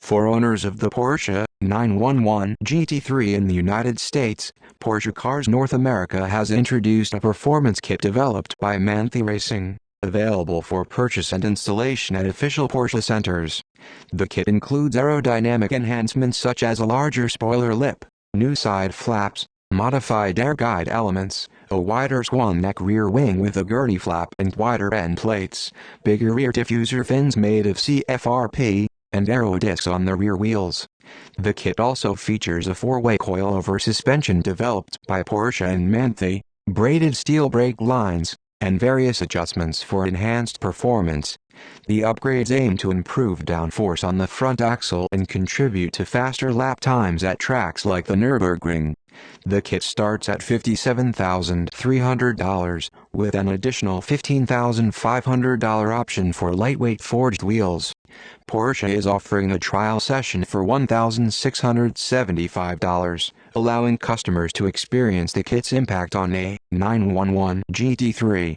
For owners of the Porsche 911 GT3 in the United States, Porsche Cars North America has introduced a performance kit developed by Manthey Racing, available for purchase and installation at official Porsche centers. The kit includes aerodynamic enhancements such as a larger spoiler lip, new side flaps, modified air guide elements, a wider swan neck rear wing with a gurney flap and wider end plates, bigger rear diffuser fins made of CFRP, and aero discs on the rear wheels. The kit also features a four-way coilover suspension developed by Porsche and Manthey, braided steel brake lines, and various adjustments for enhanced performance. The upgrades aim to improve downforce on the front axle and contribute to faster lap times at tracks like the Nürburgring. The kit starts at $57,300, with an additional $15,500 option for lightweight forged wheels. Porsche is offering a trial session for $1,675, allowing customers to experience the kit's impact on a 911 GT3.